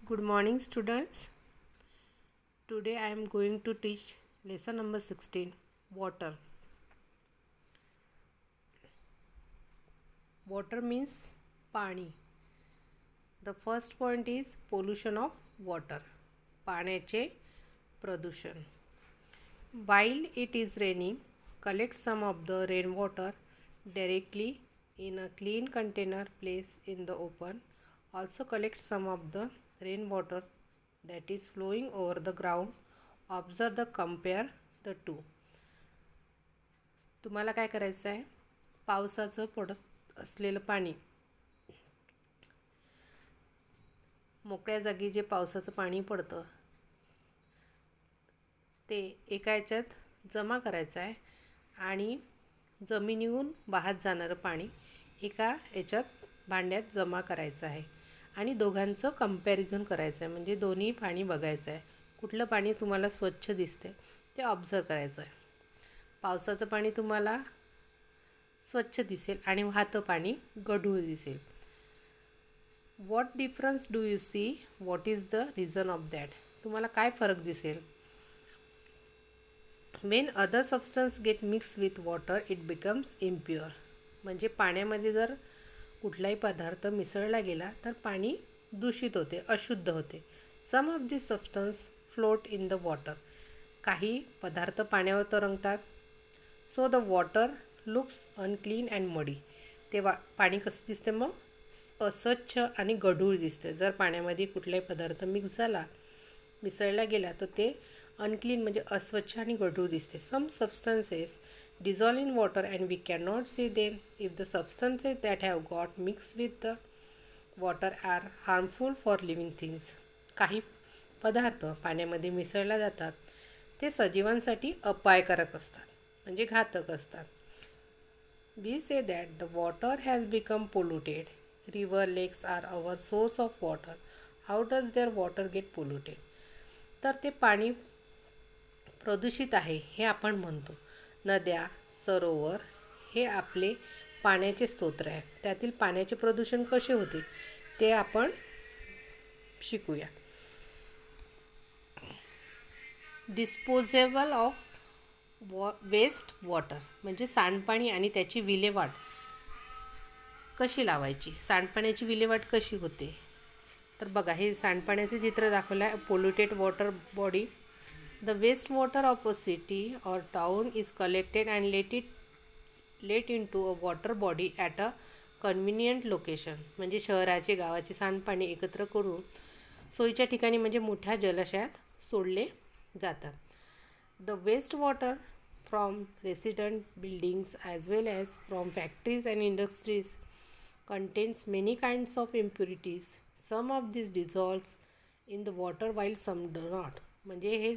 Good morning, students. Today I am going to teach lesson number 16, water. Water means पाणी. The first point is pollution of water. पाण्याचे प्रदूषण. While it is raining, collect some of the rainwater directly in a clean container placed in the open. Also collect some of the rainwater that is flowing over the ground. Observe the compare the two. तुम्हाला काय करायचं आहे? पावसाचं पडत असलेलं पाणी, मोकळ्या जागी जे पावसाचं पाणी पडतं ते एका ह्याच्यात जमा करायचं आहे आणि जमिनीहून वाहत जाणारं पाणी एका ह्याच्यात भांड्यात जमा करायचं आहे आणि दोघांचं कंपॅरिझन करायचं आहे. म्हणजे दोन्ही पाणी बघायचं आहे, कुठलं पाणी तुम्हाला स्वच्छ दिसते ते ऑब्झर्व करायचं आहे. पावसाचं पाणी तुम्हाला स्वच्छ दिसेल आणि वाहतं पाणी गढूळ दिसेल. What difference do you see? What is the reason of that? तुम्हाला काय फरक दिसेल? When other substance get mix with water it becomes impure. म्हणजे पाण्यामध्ये जर कुठलाही पदार्थ मिसळला गेला तर पाणी दूषित होते, अशुद्ध होते. Some of this substance float in the water. काही पदार्थ पाण्यावर तरंगतात. So the water looks unclean and muddy. ते पाणी कसं दिसते? मग अस्वच्छ आणि गढूळ दिसते. जर पाण्यामध्ये कुठलाही पदार्थ मिसळला गेला तर ते अनक्लीन म्हणजे अस्वच्छ आणि गढूळ दिसते. सम substances dissolve in water and we cannot see them. If the substances that have got mixed with the water are harmful for living things. काही पदार्थ पाण्यामध्ये मिसळला जातात ते सजीवांसाठी अपायकारक असतात, म्हणजे घातक असतात. We say that the water has become polluted. River, lakes are our source of water. How does their water get polluted? तर ते पाणी प्रदूषित आहे हे आपण म्हणतो. नद्या, सरोवर हे आपले पाण्याचे स्तोत्र आहे. त्यातील पाण्याचे प्रदूषण कसे होते ते आपण शिकूया. डिस्पोजेबल ऑफ वेस्ट वॉटर म्हणजे सांडपाणी आणि त्याची विल्हेवाट कशी लावायची. सांडपाण्याची विल्हेवाट कशी होते तर बघा, हे सांडपाण्याचे चित्र दाखवलं आहे. Polluted water body. The wastewater of a city or town is collected and let into a water body at a convenient location. म्हणजे शहराचे, गावाचे सांडपाणी एकत्र करून सोयीच्या ठिकाणी म्हणजे मोठ्या जलाशयात सोडले जातात. The wastewater from resident buildings as well as from factories and industries contains many kinds of impurities. Some of these dissolves in the water while some do not. म्हणजे हे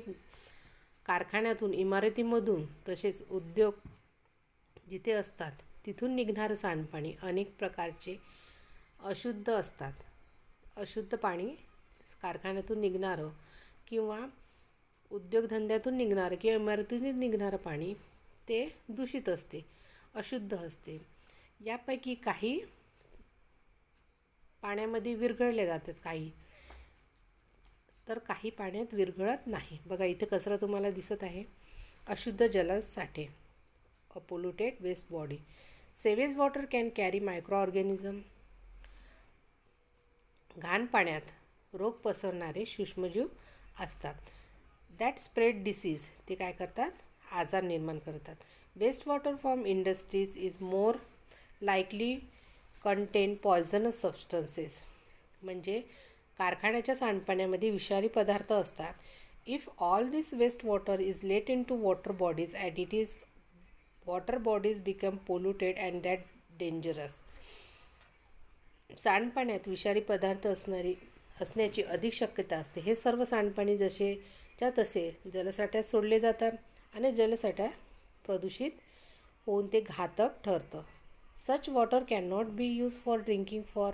कारखान्यातून, इमारतीमधून, तसेच उद्योग जिथे असतात तिथून निघणारं सांडपाणी अनेक प्रकारचे अशुद्ध असतात. अशुद्ध पाणी कारखान्यातून निघणारं किंवा उद्योगधंद्यातून निघणारं किंवा इमारतीतून निघणारं पाणी ते दूषित असते, अशुद्ध असते. यापैकी काही पाण्यामध्ये विरघळले जातात, काही तर काही पाण्यात विरघळत नाही. बघा इथे कचरा तुम्हाला दिसत आहे. अशुद्ध जलसाठे, a polluted waste body. Sewage water can carry microorganism. घाण पाण्यात रोग पसरणारे सूक्ष्मजीव असतात. That spread disease. ते काय करतात? आजार निर्माण करतात. Waste water from industries is more likely contain poisonous substances. म्हणजे कारखान्याच्या सांडपाण्यामध्ये विषारी पदार्थ असतात. If all this waste water is let into water bodies at it is water bodies become polluted and that dangerous. सांडपाण्यात विषारी पदार्थ असण्याची अधिक शक्यता असते. हे सर्व सांडपाणी जसेच्या तसे जलसाठ्यात सोडले जातात आणि जलसाठा प्रदूषित होऊन ते घातक ठरतं. Such water can not be use for drinking for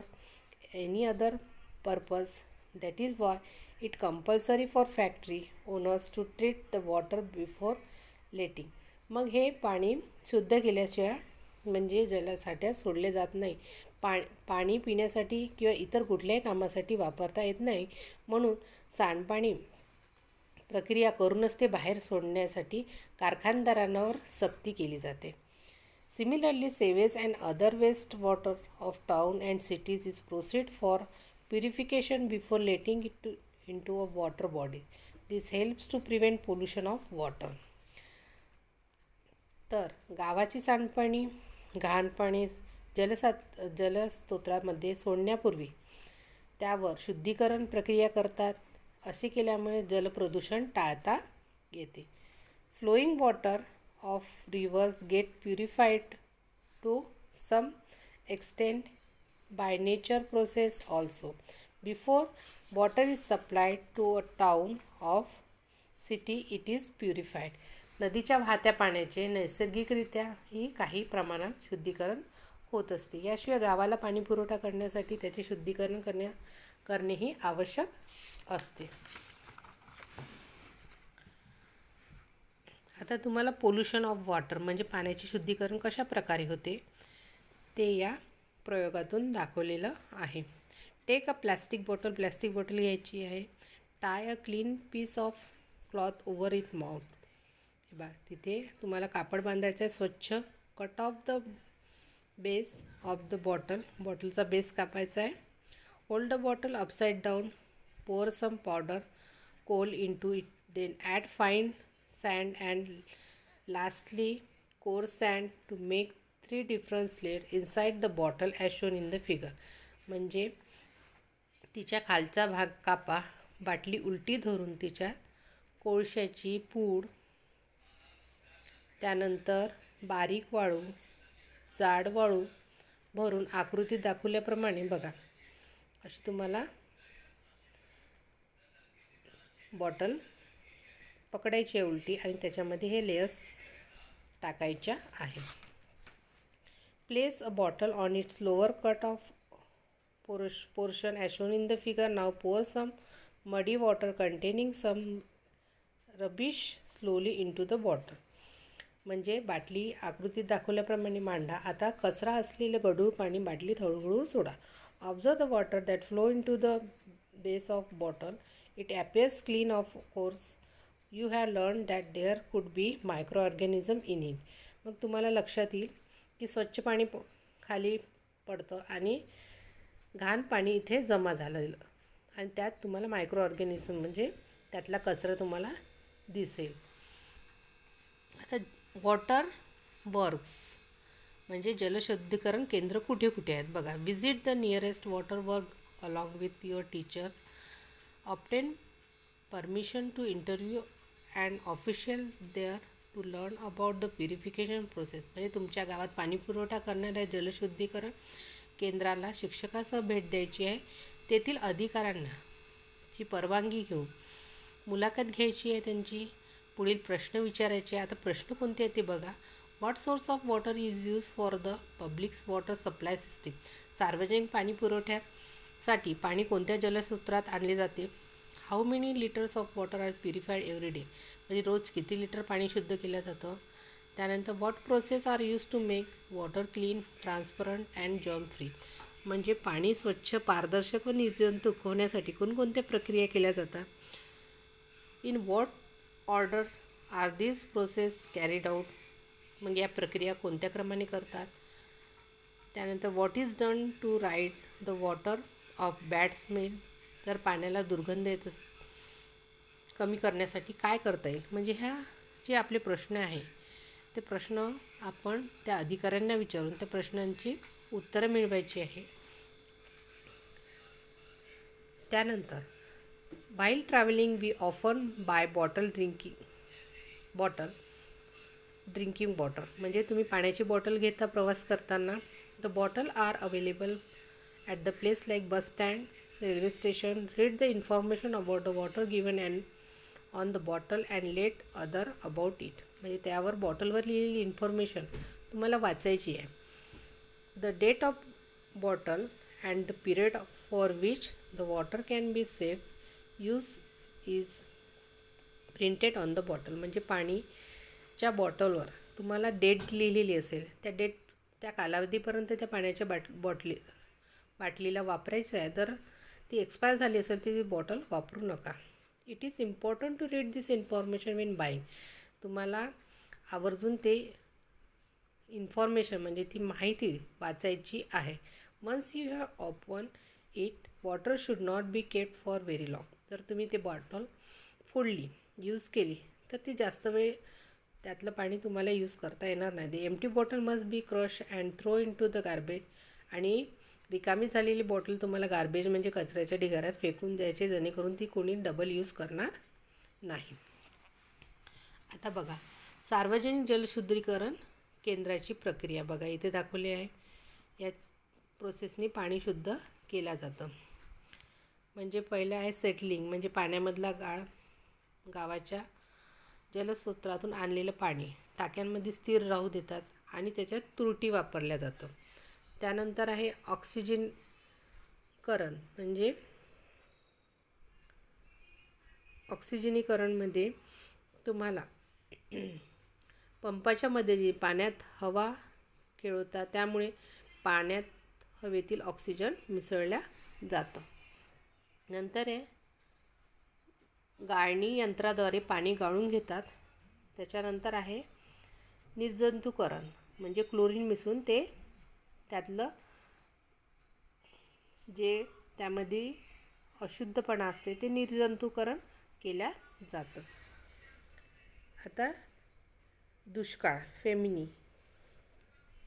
any other purpose. That is why it compulsory for factory owners to treat the water before letting. मग हे पाणी शुद्ध केल्याशिवाय म्हणजे जलसाठ्यात सोडले जात नाही. पाणी पिण्यासाठी किंवा इतर कुठल्याही कामासाठी वापरता येत नाही, म्हणून सांडपाणी प्रक्रिया करूनच ते बाहेर सोडण्यासाठी कारखानदारांवर सक्ती केली जाते. Similarly, sewage and other waste water of town and cities is proceed for purification before letting it into a water body. This helps to prevent pollution of water. तर गावाची सांडपाणी घाण पाणी जलस्रोतामध्ये सोडण्यापूर्वी त्यावर शुद्धीकरण प्रक्रिया करतात. असे केल्यामुळे जलप्रदूषण टाळता येते. Flowing water of rivers get purified to some extent by nature process also. Before water is supplied to a town of city, it is purified. नदीच्या वाहत्या पाण्याचे नैसर्गिकरित्या ही काही प्रमाणात शुद्धीकरण होत असते. याशिवाय गावाला पाणी पुरवठा करण्यासाठी त्याचे शुद्धीकरण करणेही आवश्यक असते. आता तुम्हाला पोल्युशन ऑफ वॉटर म्हणजे पाण्याचे शुद्धीकरण कशा प्रकारे होते ते या प्रयोगातून दाखवलेलं आहे. टेक अ प्लॅस्टिक बॉटल घ्यायची आहे. Tie a clean piece of cloth over it mouth. बघा तिथे तुम्हाला कापड बांधायचं आहे स्वच्छ. Cut off the base of the बॉटलचा बेस कापायचा आहे. Hold the bottle upside down. Pour some powder coal into it. Then add fine sand and lastly coarse sand to make 3 different layers inside the bottle as shown in the figure. म्हणजे तिच्या खालचा भाग कापा. बाटली उलटी धरून तिच्या कोळशाची पूड, त्यानंतर बारीक वाळू, जाड वाळू भरून आकृती दाखवल्याप्रमाणे बघा अशी तुम्हाला बॉटल पकडायची आहे उलटी आणि त्याच्यामध्ये हे लेयर्स टाकायच्या आहे. Place a bottle on its lower cut off portion as shown in the figure. Now pour some muddy water containing some rubbish slowly into the bottle. म्हणजे बाटली आकृतीत दाखवल्याप्रमाणे मांडा. आता कचरा असलेले गढूळ पाणी बाटलीत हळूहळू सोडा. Observe the water that flow into the base of bottle. It appears clean of course. You have learn that there could be micro organism in it. मग तुम्हाला लक्षात येईल की स्वच्छ पाणी खाली पडतं आणि घाण पाणी इथे जमा झालेलं आणि त्यात तुम्हाला मायक्रो ऑर्गॅनिझम म्हणजे त्यातला कचरा तुम्हाला दिसेल. आता वॉटर वर्क्स म्हणजे जलशुद्धीकरण केंद्र कुठे कुठे आहेत बघा. Visit the nearest water work along with your teacher. Obtain permission to interview and official there to learn about the purification process. म्हणजे तुमच्या गावात पाणी पुरवठा करणाऱ्या जलशुद्धीकरण केंद्राला शिक्षकासह भेट द्यायची आहे. तेथील अधिकाऱ्यांना ची परवानगी घेऊन मुलाखत घ्यायची आहे. त्यांची पुढील प्रश्न विचारायचे. आता प्रश्न कोणते आहेत ते बघा. What source of water is use for the public water supply system. सार्वजनिक पाणी पुरवठ्यासाठी पाणी कोणत्या जलस्रोतात आणले जाते. How many litres of water are purified every day. म्हणजे रोज किती लिटर पाणी शुद्ध केलं जातं. त्यानंतर what process are use to make water clean, transparent and germ free. म्हणजे पाणी स्वच्छ, पारदर्शक व निर्जंतुक होण्यासाठी कोणकोणत्या प्रक्रिया केल्या जातात. In what order are this process carried out. मग या प्रक्रिया कोणत्या क्रमाने करतात. त्यानंतर what is done to rid the water of bad smell. तर पाण्याला दुर्गंध येत कमी करण्यासाठी काय करता येईल. म्हणजे ह्या जे आपले प्रश्न आहे ते प्रश्न आपण त्या अधिकाऱ्यांना विचारून त्या प्रश्नांची उत्तरं मिळवायची आहे. त्यानंतर while travelling we often buy drinking water. म्हणजे तुम्ही पाण्याची बॉटल घेता प्रवास करताना. The bottle are available at the place like bus stand, railway station. Read the information about the water given and on the bottle and let other about it. म्हणजे त्यावर बॉटलवर लिहिलेली इन्फॉर्मेशन तुम्हाला वाचायची आहे. The date of bottle and the period for which the water can be safe use is printed on the bottle. म्हणजे पाणीच्या बॉटलवर तुम्हाला डेट लिहिलेली असेल. त्या कालावधीपर्यंत त्या पाण्याच्या बाटलीला वापरायचं आहे तर ती एक्सपायर झाली असेल ती बॉटल वापरू नका. It is important to read this information when buying. तुम्हाला आवर्जून ते इन्फॉर्मेशन म्हणजे ती माहिती वाचायची आहे. Once you have open it, water should not be kept for very long. जर तुम्ही ते बॉटल फोडली, यूज केली तर ती जास्त वेळ त्यातलं पाणी तुम्हाला यूज करता येणार नाही. The empty bottle must be crush and throw into the garbage. आणि रिकामी झालेली बॉटल तुम्हाला गार्बेज म्हणजे कचऱ्याच्या ढिगाऱ्यात फेकून द्यायचे, जेणेकरून ती कोणी डबल यूज करणार नाही. आता बघा, सार्वजनिक जलशुद्धीकरण केंद्राची प्रक्रिया बघा इथे दाखवली आहे. या प्रोसेसनी पाणी शुद्ध केलं जातं. म्हणजे पहिलं आहे सेटलिंग, म्हणजे पाण्यामधला गाळ गावाच्या जलस्रोतातून आणलेलं पाणी टाक्यांमध्ये स्थिर राहू देतात आणि त्याच्यात तुरटी वापरल्या जातं. त्यानंतर आहे ऑक्सिजनीकरण, म्हणजे ऑक्सिजनीकरणमध्ये तुम्हाला पंपाच्या मदतीने पाण्यात हवा खेळवतात, त्यामुळे पाण्यात हवेतील ऑक्सिजन मिसळल्या जातं. नंतर आहे गाळणी यंत्राद्वारे पाणी गाळून घेतात. त्याच्यानंतर आहे निर्जंतुकरण, म्हणजे क्लोरीन मिसळून ते त्यातलं जे त्यामध्ये अशुद्धपणा असते ते निर्जंतुकरण केल्या जातं. आता दुष्काळ famine,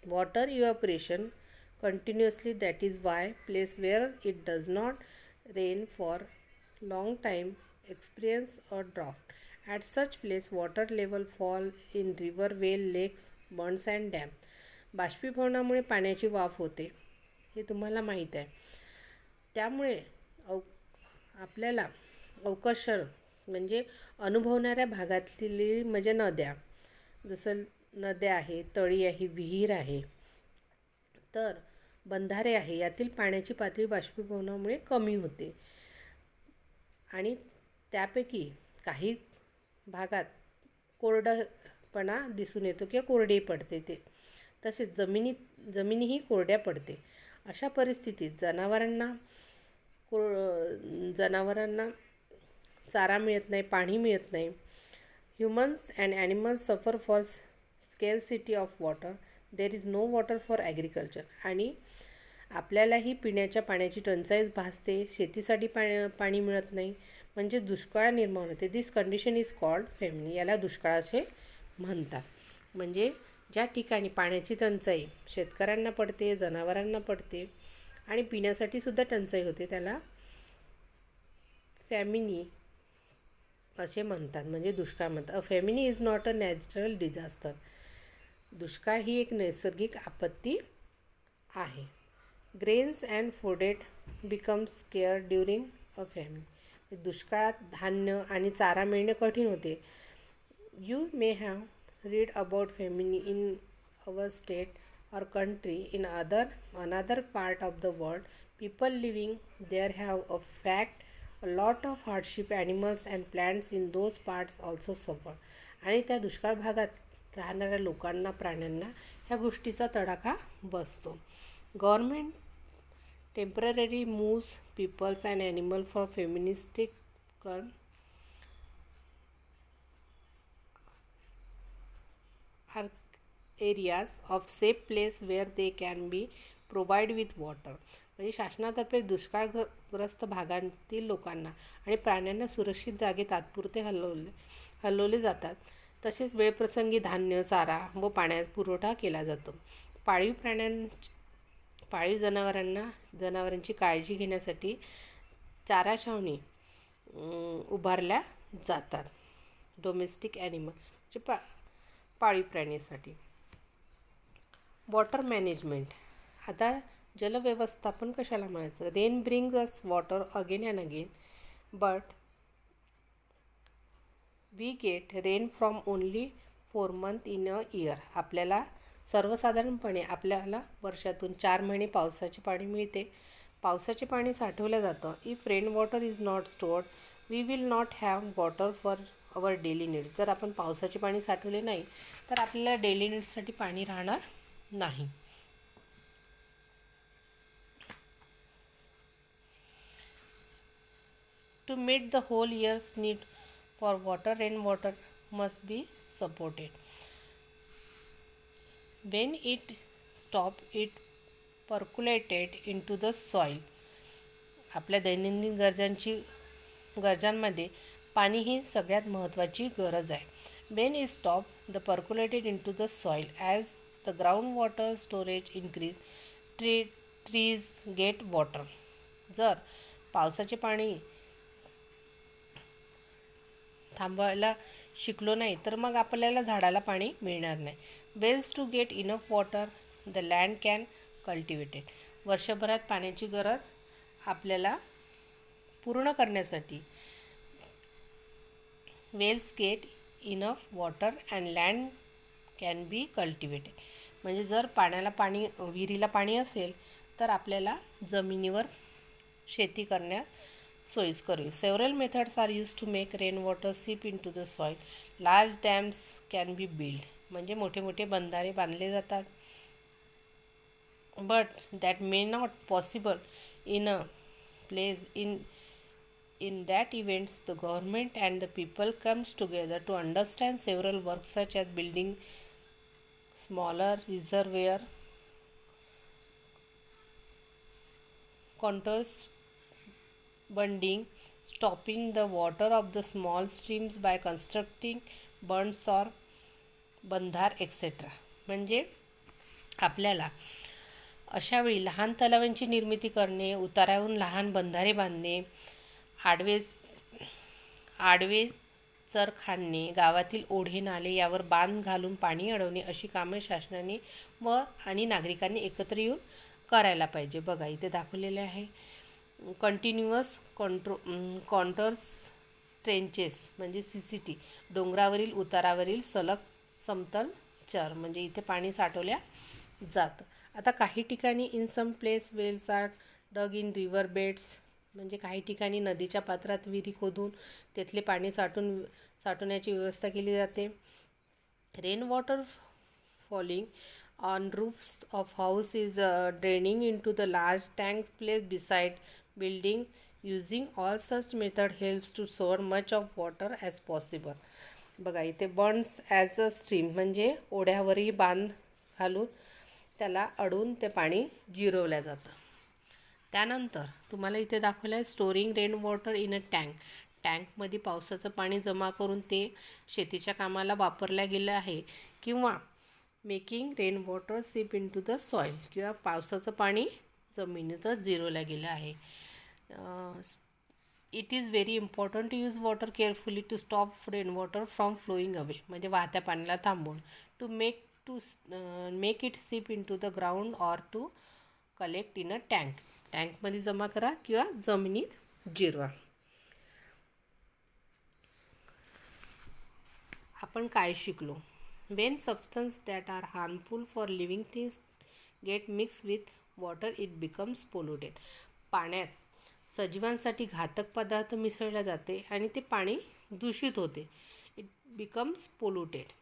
water evaporation continuously, that is why place where it does not rain for long time experience a drought. At such place water level fall in river, well, lakes, ponds and dam. बाष्पीभवनामुळे पाण्याची वाफ होते हे तुम्हाला माहीत आहे. त्यामुळे आपल्याला अवकाशर म्हणजे अनुभवणाऱ्या भागातली म्हणजे नद्या, जसं नद्या आहे, तळी आहे, विहीर आहे, तर बंधारे आहे, यातील पाण्याची पातळी बाष्पीभवनामुळे कमी होते. आणि त्यापैकी काही भागात कोरडपणा दिसून येतो किंवा कोरडे पडते. ते तसेच जमिनीही कोरड्या पडते. अशा परिस्थितीत जनावरांना चारा मिळत नाही, पाणी मिळत नाही. Humans and animals suffer for scarcity of water. There is no water for agriculture. आणि आपल्यालाही पिण्याच्या पाण्याची टंचाई भासते, शेतीसाठी पाणी मिळत नाही, म्हणजे दुष्काळ निर्माण होते. दिस कंडिशन इज कॉल्ड फेमिनी. याला दुष्काळ असे म्हणतात. म्हणजे ज्या ठिकाणी पाण्याची टंचाई शेतकऱ्यांना पडते, जनावरांना पडते आणि पिण्यासाठी सुद्धा टंचाई होते, त्याला फॅमिनी असे म्हणतात, म्हणजे दुष्काळ म्हणतात. A famine is not a natural disaster. दुष्काळ ही एक नैसर्गिक आपत्ती आहे. Grains and fodder becomes scarce during a famine. दुष्काळात धान्य आणि चारा मिळणे कठीण होते. You may have read about famine in our state or country. In another part of the world, people living there have a fact a lot of hardship. Animals and plants in those parts also suffer. आणि त्या दुष्काळ भागात राहणाऱ्या लोकांना, प्राण्यांना ह्या गोष्टीचा तडाखा बसतो. Government temporary moves peoples and animal for feministic areas of safe place where they can be provide with water. म्हणजे शासनातर्फे दुष्काळग्रस्त भागांतील लोकांना आणि प्राण्यांना सुरक्षित जागे तात्पुरते हलवले जातात. तसेच वेळप्रसंगी धान्य, चारा व पाण्याचा पुरवठा केला जातो. पाळीव जनावरांची काळजी घेण्यासाठी चारा छावणी उभारल्या जातात. डोमेस्टिक ॲनिमल म्हणजे पाळीव प्राण्यासाठी. Water management. आता जलव्यवस्थापन कशाला म्हणायचं? Rain brings us water again and again, but we get rain from only 4 months in a year. आपल्याला सर्वसाधारणपणे वर्षातून 4 महिने पावसाचे पाणी मिळते. पावसाचे पाणी साठवलं जातं. If rain water is not stored, we will not have water for our daily needs. जर आपण पावसाचे पाणी साठवले नाही तर आपल्याला डेली नीड्ससाठी पाणी राहणार नाही. To meet the whole year's need for water, rainwater must be supported. When it stopped, it percolated into the soil. आपल्या दैनंदिन गरजांमध्ये पाणी ही सगळ्यात महत्त्वाची गरज आहे. When it stopped, the percolated into the soil. As the groundwater storage increase, trees get water. जर पावसाचे पाणी थांबवायला शिकलो नाही तर मग आपल्याला झाडाला पाणी मिळणार नाही. Wells to get enough water, the land can cultivated. वर्षभरात पाण्याची गरज आपल्याला पूर्ण करण्यासाठी wells get enough water and land can be cultivated. म्हणजे जर विहिरीला पाणी असेल तर आपल्याला जमिनीवर शेती करण्यास सोयीस्कर होईल. Several methods are use to make rain water seep into the soil. Large dams can be build. म्हणजे मोठे मोठे बंधारे बांधले जातात. But that may not possible in a place. In that events, the government and the people comes together to understand several works such as building smaller reservoir, contours, bunding, stopping the water of the small streams by constructing bunds or बंधार etcetera. म्हणजे आपल्याला अशावेळी लहान तलावांची निर्मिती करणे, उतारावरून लहान बंधारे बांधणे, आडवे चर खाणणे, गावातील ओढे नाले यावर बांध घालून पाणी अडवणे अशी कामे शासनाने आणि नागरिकांनी एकत्र येऊन करायला पाहिजे. बघा इथे दाखवलेले आहे. कंटिन्युअस कॉन्टर्स ट्रेंचेस म्हणजे CCT. डोंगरावरील उतारावरील सलग समतल चर म्हणजे इथे पाणी साठवल्या जातं. आता काही ठिकाणी in some place wells are dug in river beds. म्हणजे काही ठिकाणी नदीच्या पात्रात विहिरी खोदून तेथले पाणी साठवण्याची व्यवस्था केली जाते. Rain water falling on roofs of house is draining into the large tanks place beside building. Using all such method helps to store much of water as possible. बघा इथे बंड्स ॲज अ स्ट्रीम म्हणजे ओढ्यावरही बांध घालून त्याला अडवून ते पाणी जिरवलं जातं. त्यानंतर तुम्हाला इथे दाखवलं आहे storing rain water in a tank. टँकमध्ये पावसाचं पाणी जमा करून ते शेतीच्या कामाला वापरलं गेलं आहे. किंवा making rain water seep into the soil. किंवा पावसाचं पाणी जमिनीतच जिरवलं गेलं आहे. It is very important to use water carefully to stop rain water from flowing away. म्हणजे वाहत्या पाण्याला थांबवून. To make it seep into the ground or to collect in a tank. टँकमध्ये जमा करा किंवा जमिनीत जिरवा. आपण काय शिकलो? When substance that are harmful for living things gate mix with water it becomes polluted. पाण्यात सजीवांसाठी घातक पदार्थ मिसळले जाते आणि ते पाणी दूषित होते. It becomes polluted.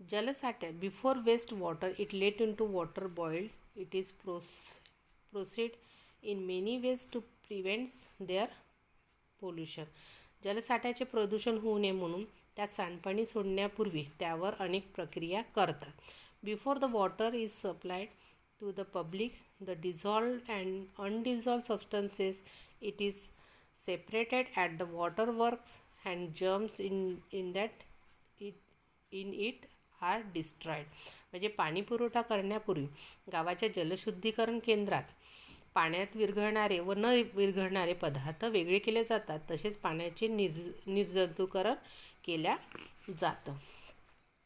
जलसाठ्यात before waste water it let into water boiled. It is proceed in many ways to prevents their pollution. जलसाठ्याचे प्रदूषण होऊ नये म्हणून त्यात सांडपाणी सोडण्यापूर्वी त्यावर अनेक प्रक्रिया करतात. Before the water is supplied to the public the dissolved and undissolved substances it is separated at the water works and germs in it are destroyed. म्हणजे पाणी पुरवठा करण्यापूर्वी गावाच्या जलशुद्धीकरण केंद्रात पाण्यात विरघळणारे व न विरघळणारे पदार्थ वेगळे केले जातात. तसेच पाण्याचे निर्जंतुकीकरण केल्या जातं.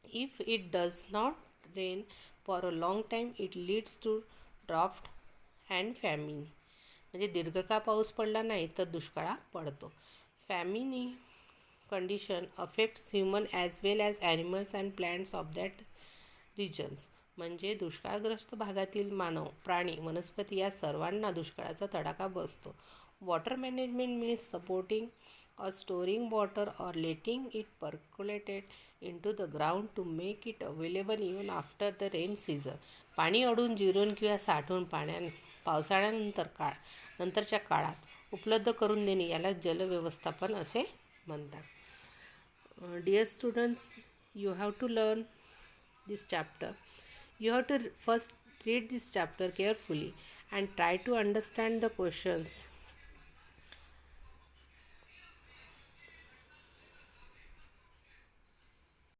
If it does not rain for a long time it leads to drought and famine. म्हणजे दीर्घकाळ पाऊस पडला नाही तर दुष्काळ पडतो. फॅमिनी condition affects human as well as animals and plants of that regions. म्हणजे दुष्काळग्रस्त भागातील मानव, प्राणी, वनस्पती या सर्वांना दुष्काळाचा तडाखा बसतो. Water management means supporting or storing water or letting it percolated into the ground to make it available even after the rain season. पाणी अडून जिरून किंवा साठवून पावसाळ्यानंतरच्या काळात उपलब्ध करून देणे याला जलव्यवस्थापन असे म्हणतात. Dear students, you have to learn this chapter. You have to first read this chapter carefully and try to understand the questions